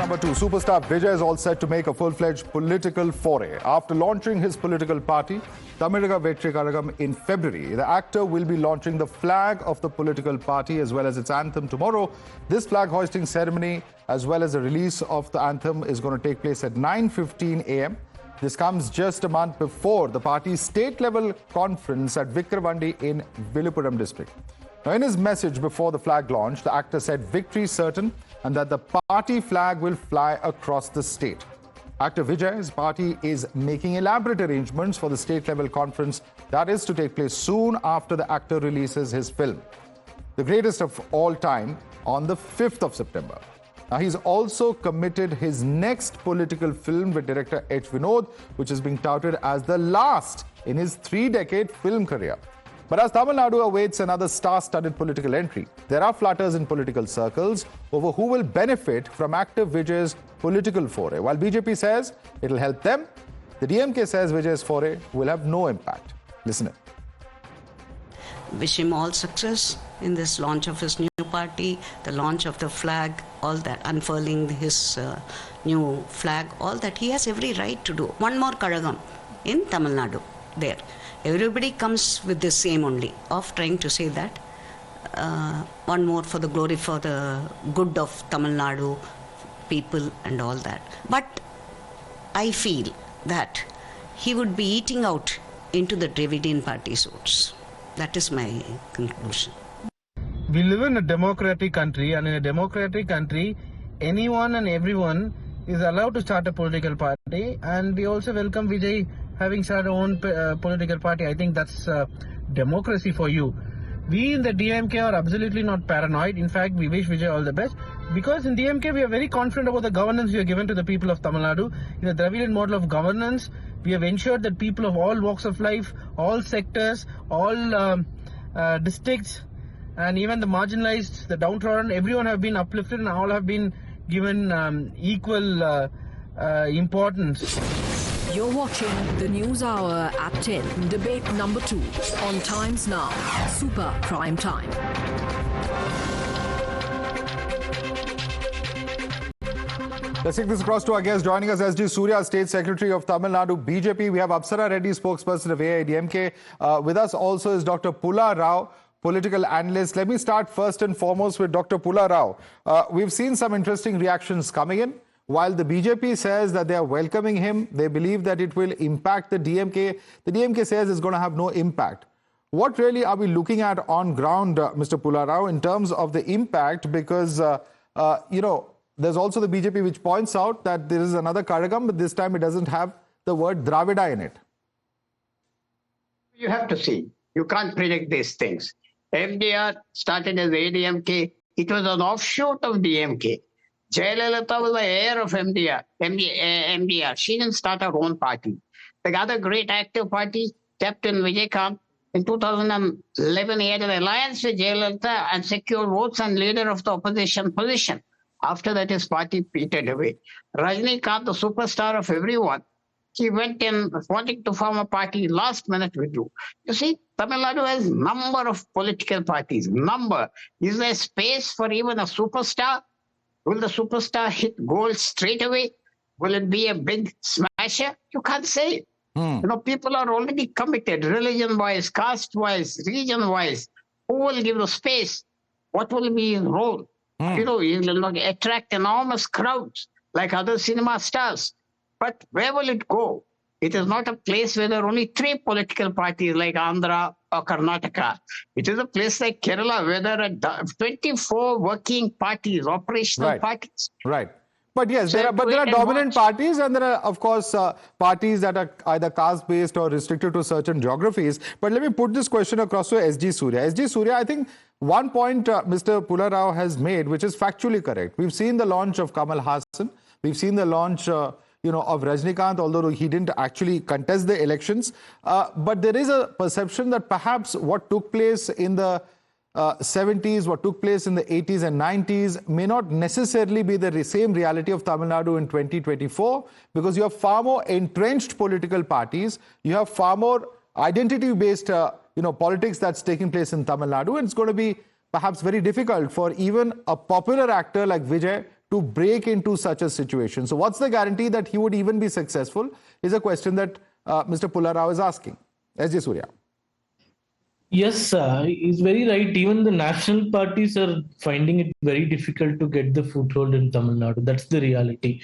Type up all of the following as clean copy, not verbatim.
number 2. Superstar Vijay is all set to make a full-fledged political foray. After launching his political party, Tamizhaga Vetri Kazhagam, in February, the actor will be launching the flag of the political party as well as its anthem tomorrow. This flag hoisting ceremony as well as the release of the anthem is going to take place at 9:15 a.m. This comes just a month before the party's state-level conference at Vikravandi in Viluppuram district. Now, in his message before the flag launch, the actor said victory certain and that the party flag will fly across the state. Actor Vijay's party is making elaborate arrangements for the state-level conference that is to take place soon after the actor releases his film, the greatest of all time, on the 5th of September. Now, he's also committed his next political film with director H. Vinod, which is being touted as the last in his 3-decade film career. But as Tamil Nadu awaits another star-studded political entry, there are flutters in political circles over who will benefit from actor Vijay's political foray. While BJP says it'll help them, the DMK says Vijay's foray will have no impact. Listen in. Wish him all success in this launch of his new party, the launch of the flag, all that, unfurling his new flag, all that. He has every right to do. One more Kazhagam in Tamil Nadu there. Everybody comes with the same only, of trying to say that one more for the glory, for the good of Tamil Nadu people and all that. But I feel that he would be eating out into the Dravidian party suits. That is my conclusion. We live in a democratic country, and in a democratic country, anyone and everyone is allowed to start a political party, and we also welcome Vijay having started our own political party. I think that's democracy for you. We in the DMK are absolutely not paranoid. In fact, we wish Vijay all the best, because in DMK we are very confident about the governance we have given to the people of Tamil Nadu. In the Dravidian model of governance, we have ensured that people of all walks of life, all sectors, all districts, and even the marginalized, the downtrodden, everyone have been uplifted and all have been given equal importance. You're watching the News Hour at 10, debate number 2 on Times Now, Super Prime Time. Let's take this across to our guest. Joining us, SG Surya, State Secretary of Tamil Nadu BJP. We have Apsara Reddy, spokesperson of AIADMK. With us also is Dr. Pula Rao, political analyst. Let me start first and foremost with Dr. Pula Rao. We've seen some interesting reactions coming in. While the BJP says that they are welcoming him, they believe that it will impact the DMK. The DMK says it's going to have no impact. What really are we looking at on ground, Mr. Pula Rao, in terms of the impact? Because, there's also the BJP which points out that there is another Kazhagam, but this time it doesn't have the word Dravida in it. You have to see. You can't predict these things. FDR started as ADMK. It was an offshoot of DMK. Jayalalitha was the heir of MDR. She didn't start her own party. The other great active party, Captain Vijay Kant, in 2011, he had an alliance with Jayalalitha and secured votes and leader of the opposition position. After that, his party petered away. Rajnikant, the superstar of everyone, he went in wanting to form a party, last minute withdrew. You see, Tamil Nadu has number of political parties. Number. Is there space for even a superstar? Will the superstar hit gold straight away? Will it be a big smasher? You can't say. People are already committed, religion-wise, caste-wise, region-wise. Who will give the space? What will be his role? He will attract enormous crowds like other cinema stars. But where will it go? It is not a place where there are only 3 political parties like Andhra or Karnataka. It is a place like Kerala where there are 24 working parties, operational parties. Right. But yes, there are dominant parties, and there are, of course, parties that are either caste-based or restricted to certain geographies. But let me put this question across to SG Surya. SG Surya, I think one point Mr. Pula Rao has made, which is factually correct. We've seen the launch of Kamal Hassan. We've seen the launch of Rajnikant, although he didn't actually contest the elections. But there is a perception that perhaps what took place in the 70s, what took place in the 80s and 90s may not necessarily be the same reality of Tamil Nadu in 2024, because you have far more entrenched political parties. You have far more identity-based, politics that's taking place in Tamil Nadu. And it's going to be perhaps very difficult for even a popular actor like Vijay to break into such a situation. So what's the guarantee that he would even be successful is a question that Mr. Pullarao is asking. S.J. Surya. Yes, he's very right. Even the national parties are finding it very difficult to get the foothold in Tamil Nadu. That's the reality.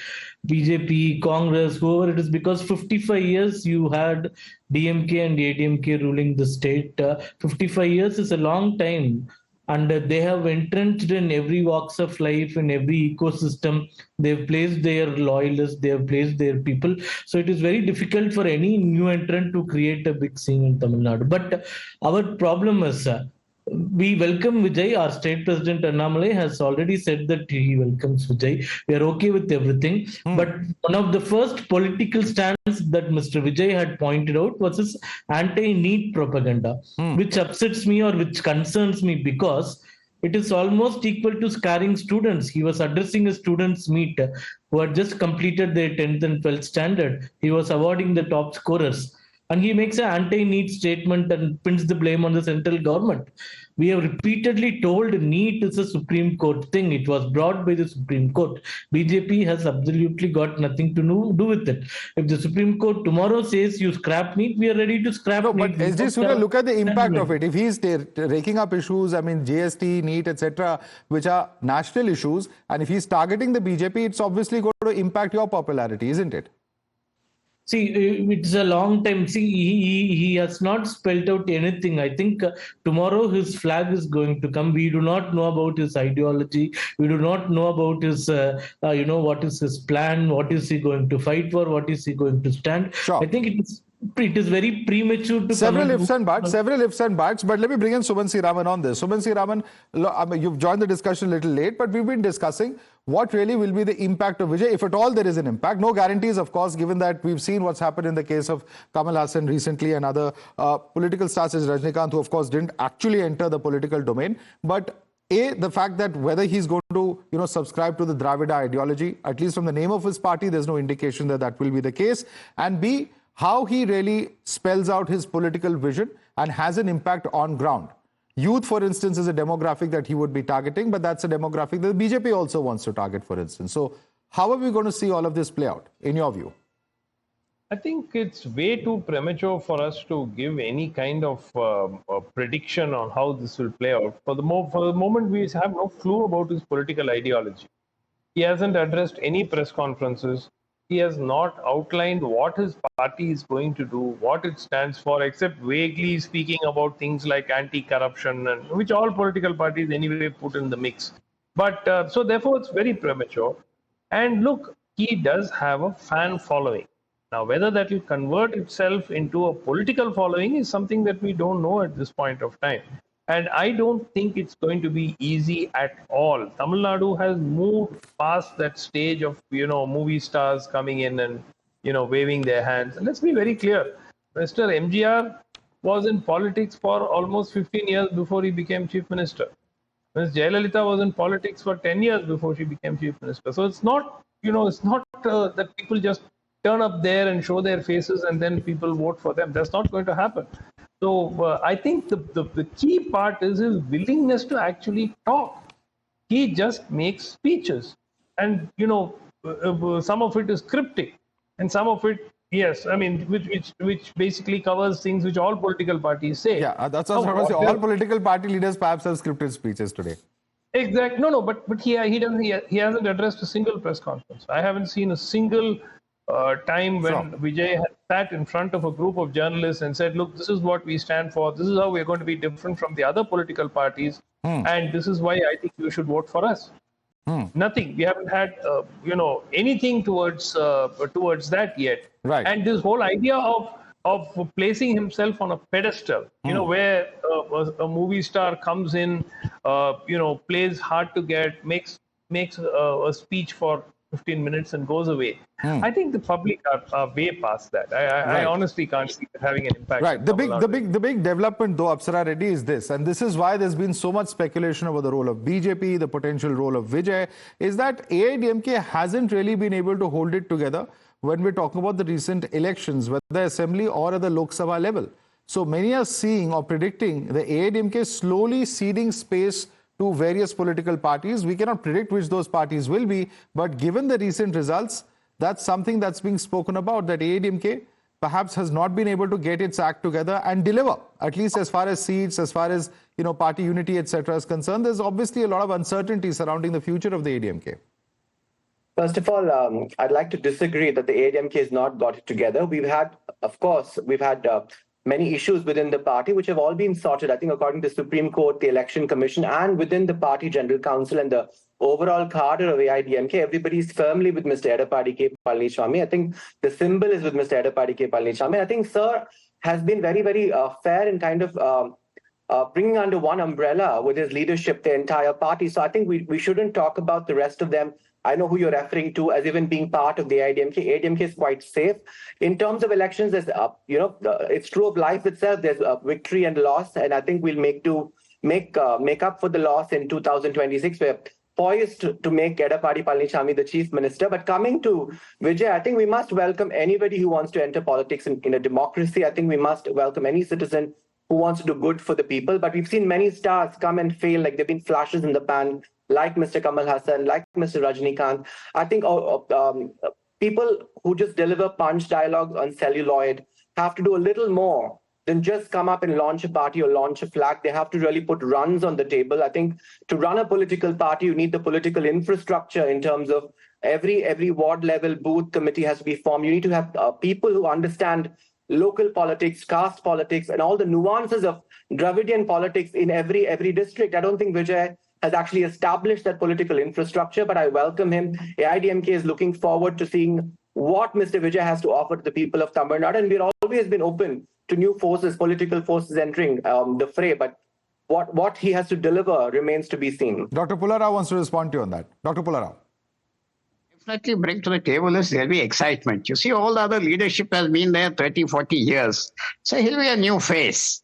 BJP, Congress, whoever it is, because 55 years you had DMK and AIADMK ruling the state. 55 years is a long time. And they have entrenched in every walks of life, in every ecosystem. They've placed their loyalists, they have placed their people. So it is very difficult for any new entrant to create a big scene in Tamil Nadu. But our problem is, we welcome Vijay. Our state president Annamalai has already said that he welcomes Vijay. We are okay with everything. But one of the first political stands that Mr. Vijay had pointed out was his anti-NEET propaganda, which upsets me or which concerns me because it is almost equal to scaring students. He was addressing a students' meet who had just completed their 10th and 12th standard. He was awarding the top scorers. And he makes an anti-NEET statement and pins the blame on the central government. We have repeatedly told NEET is a Supreme Court thing. It was brought by the Supreme Court. BJP has absolutely got nothing to do with it. If the Supreme Court tomorrow says you scrap NEET, we are ready to scrap NEET. But S.J. Surya, look at the impact of it. If he's raking up issues, I mean GST, NEET, etc., which are national issues, and if he's targeting the BJP, it's obviously going to impact your popularity, isn't it? See, it's a long time. See, he has not spelled out anything. I think tomorrow his flag is going to come. We do not know about his ideology. We do not know about his, what is his plan? What is he going to fight for? What is he going to stand? Sure. I think it is very premature to several ifs and buts, but let me bring in Suman C. Raman on this. Suman C. Raman, you've joined the discussion a little late, but we've been discussing what really will be the impact of Vijay, if at all there is an impact. No guarantees, of course, given that we've seen what's happened in the case of Kamal Hassan recently and other political stars as Rajnikant, who of course didn't actually enter the political domain. But A, the fact that whether he's going to, subscribe to the Dravida ideology, at least from the name of his party, there's no indication that that will be the case. And B, how he really spells out his political vision and has an impact on ground. Youth, for instance, is a demographic that he would be targeting, but that's a demographic that the BJP also wants to target, for instance. So how are we going to see all of this play out, in your view? I think it's way too premature for us to give any kind of prediction on how this will play out. For the moment, we have no clue about his political ideology. He hasn't addressed any press conferences. He has not outlined what his party is going to do, what it stands for, except vaguely speaking about things like anti-corruption, and which all political parties anyway put in the mix. But so therefore, it's very premature. And look, he does have a fan following. Now, whether that will convert itself into a political following is something that we don't know at this point of time. And I don't think it's going to be easy at all. Tamil Nadu has moved past that stage of, movie stars coming in and, waving their hands. And let's be very clear. Mr. MGR was in politics for almost 15 years before he became chief minister. Ms. Jayalalitha was in politics for 10 years before she became chief minister. So it's not, that people just turn up there and show their faces and then people vote for them. That's not going to happen. So I think the key part is his willingness to actually talk. He just makes speeches. And, some of it is cryptic. And some of it, yes, I mean, which basically covers things which all political parties say. Yeah, that's what I was saying. All political party leaders perhaps have scripted speeches today. Exactly. No, but he hasn't addressed a single press conference. I haven't seen a single time when Vijay had sat in front of a group of journalists and said, look, this is what we stand for. This is how we're going to be different from the other political parties. And this is why I think you should vote for us. Nothing. We haven't had, anything towards that yet. Right. And this whole idea of placing himself on a pedestal, where a movie star comes in, plays hard to get, makes a speech for 15 minutes and goes away. I think the public are way past that. I honestly can't see it having an impact. Right. The big development, though, Apsara Reddy, is this, and this is why there's been so much speculation over the role of BJP, the potential role of Vijay, is that AIADMK hasn't really been able to hold it together when we're talking about the recent elections, whether Assembly or at the Lok Sabha level. So many are seeing or predicting the AIADMK slowly ceding space to various political parties. We cannot predict which those parties will be, but given the recent results, that's something that's being spoken about, that AIADMK perhaps has not been able to get its act together and deliver, at least as far as seats, as far as party unity, etc. is concerned. There's obviously a lot of uncertainty surrounding the future of the AIADMK. First of all, I'd like to disagree that the AIADMK has not got it together. We've had many issues within the party, which have all been sorted, I think, according to the Supreme Court, the Election Commission, and within the Party General Council and the overall cadre of AIADMK. Everybody's firmly with Mr. Edappadi K. Palanichami. I think the symbol is with Mr. Edappadi K. Palanichami. I think Sir has been very, very fair in kind of bringing under one umbrella with his leadership the entire party. So I think we shouldn't talk about the rest of them. I know who you're referring to as even being part of the AIADMK. AIADMK is quite safe. In terms of elections, there's, it's true of life itself. There's victory and loss, and I think we'll make up for the loss in 2026. We're poised to make Edappadi Palanichami the chief minister. But coming to Vijay, I think we must welcome anybody who wants to enter politics in a democracy. I think we must welcome any citizen who wants to do good for the people. But we've seen many stars come and fail, like there have been flashes in the pan, like Mr. Kamal Hassan, like Mr. Rajnikant. I think people who just deliver punch dialogues on celluloid have to do a little more than just come up and launch a party or launch a flag. They have to really put runs on the table. I think to run a political party, you need the political infrastructure in terms of every ward level booth committee has to be formed. You need to have people who understand local politics, caste politics, and all the nuances of Dravidian politics in every district. I don't think Vijay has actually established that political infrastructure, but I welcome him. AIADMK is looking forward to seeing what Mr. Vijay has to offer to the people of Tamil Nadu, and we've always been open to new forces, political forces entering the fray, but what he has to deliver remains to be seen. Dr. Pullarao wants to respond to you on that. Dr. Pullarao. Definitely bring to the table is there'll be excitement. You see, all the other leadership has been there 30, 40 years. So he'll be a new face.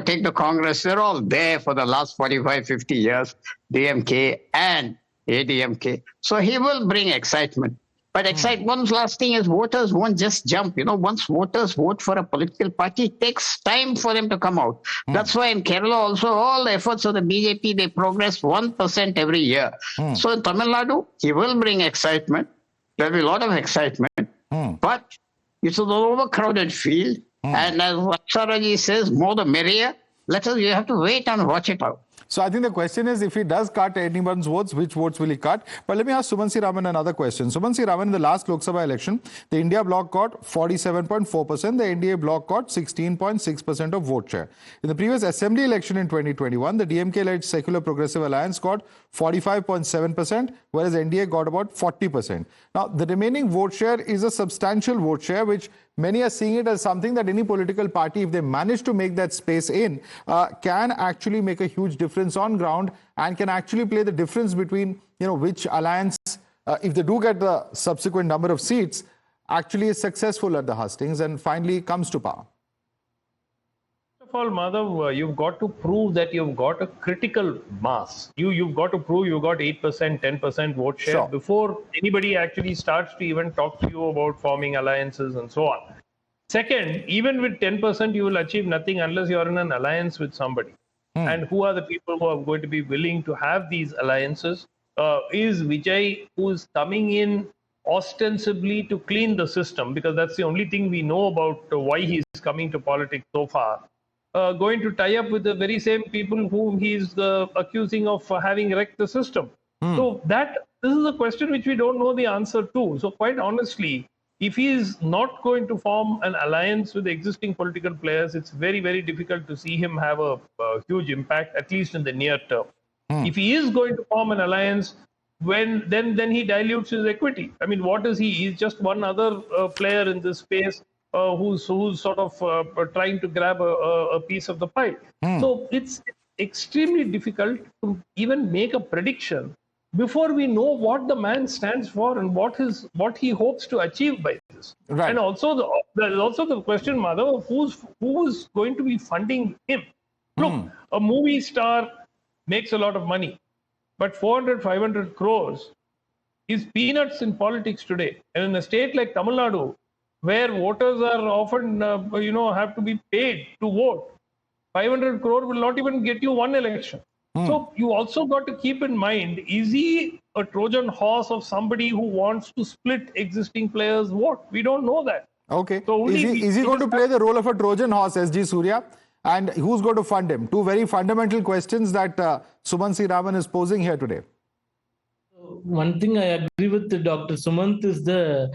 Take the Congress. They're all there for the last 45, 50 years, DMK and AIADMK. So he will bring excitement. But one last thing is voters won't just jump. Once voters vote for a political party, it takes time for them to come out. That's why in Kerala also, all the efforts of the BJP, they progress 1% every year. So in Tamil Nadu, he will bring excitement. There'll be a lot of excitement. But it's an overcrowded field. And as Vatsaraji says, more the merrier. You have to wait and watch it out. So I think the question is, if he does cut anyone's votes, which votes will he cut? But let me ask Sumansi Raman another question. Sumansi Raman, in the last Lok Sabha election, the India bloc got 47.4%, the NDA bloc got 16.6% of vote share. In the previous Assembly election in 2021, the DMK-led Secular Progressive Alliance got 45.7%, whereas NDA got about 40%. Now, the remaining vote share is a substantial vote share, which many are seeing it as something that any political party, if they manage to make that space in, can actually make a huge difference on ground and can actually play the difference between, which alliance, if they do get the subsequent number of seats, actually is successful at the hustings and finally comes to power. First of all, Madhav, you've got to prove that you've got a critical mass. You've got to prove you've got 8%, 10% vote share before anybody actually starts to even talk to you about forming alliances and so on. Second, even with 10%, you will achieve nothing unless you're in an alliance with somebody. And who are the people who are going to be willing to have these alliances? Is Vijay, who's coming in ostensibly to clean the system, because that's the only thing we know about why he's coming to politics so far, going to tie up with the very same people whom he's accusing of having wrecked the system? So this is a question which we don't know the answer to. So quite honestly, if he is not going to form an alliance with existing political players, it's very, very difficult to see him have a huge impact, at least in the near term. If he is going to form an alliance, then he dilutes his equity. I mean, what is he? He's just one other player in this space who's sort of trying to grab a piece of the pie. So it's extremely difficult to even make a prediction before we know what the man stands for and what he hopes to achieve by this. Right. And also there's also the question, Madhav, of who's going to be funding him. Look, a movie star makes a lot of money, but 400, 500 crores is peanuts in politics today. And in a state like Tamil Nadu, where voters are often, have to be paid to vote, 500 crore will not even get you one election. So you also got to keep in mind, is he a Trojan horse of somebody who wants to split existing players' vote? We don't know that. Okay. So Is he going to play the role of a Trojan horse, SG Surya? And who's going to fund him? Two very fundamental questions that Sumant C. Raman is posing here today. One thing I agree with Dr. Sumant is the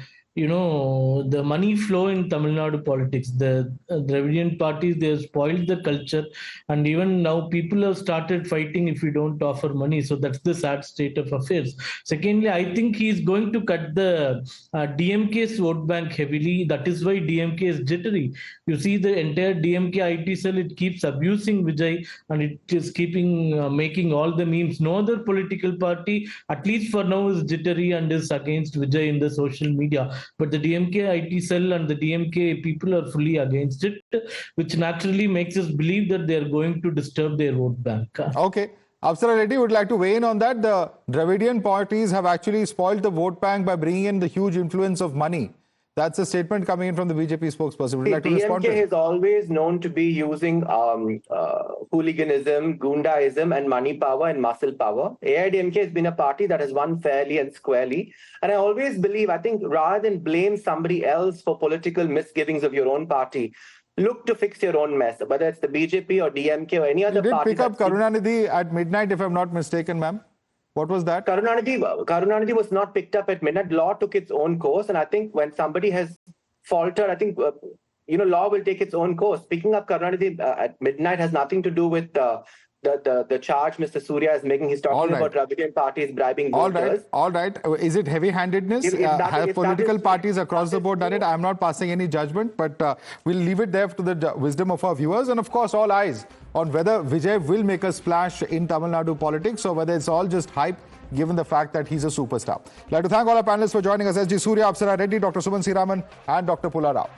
money flow in Tamil Nadu politics. The Dravidian parties, they have spoiled the culture, and even now people have started fighting if we don't offer money. So that's the sad state of affairs. Secondly, I think he is going to cut the DMK's vote bank heavily. That is why DMK is jittery. You see the entire DMK IT cell, it keeps abusing Vijay, and it is keeping making all the memes. No other political party, at least for now, is jittery and is against Vijay in the social media. But the DMK IT cell and the DMK people are fully against it, which naturally makes us believe that they are going to disturb their vote bank. Okay. Apsara Reddy would like to weigh in on that. The Dravidian parties have actually spoiled the vote bank by bringing in the huge influence of money. That's a statement coming in from the BJP spokesperson. Would you like to respond to it? DMK is always known to be using hooliganism, gundaism, and money power and muscle power. AIADMK has been a party that has won fairly and squarely. And I always believe, I think, rather than blame somebody else for political misgivings of your own party, look to fix your own mess, whether it's the BJP or DMK or any other party. You did pick up Karunanidhi at midnight, if I'm not mistaken, ma'am. What was that? Karunanidhi was not picked up at midnight. Law took its own course. And I think when somebody has faltered, I think, law will take its own course. Picking up Karunanidhi at midnight has nothing to do with the charge Mr. Surya is making. He's talking about Dravidian parties bribing voters. All right. Is it heavy-handedness? Have political parties across the board done it? I'm not passing any judgment, but we'll leave it there to the wisdom of our viewers. And of course, all eyes on whether Vijay will make a splash in Tamil Nadu politics or whether it's all just hype, given the fact that he's a superstar. I'd like to thank all our panelists for joining us. SG Surya, Apsara Reddy, Dr. Sumant C. Raman, and Dr. Pula Rao.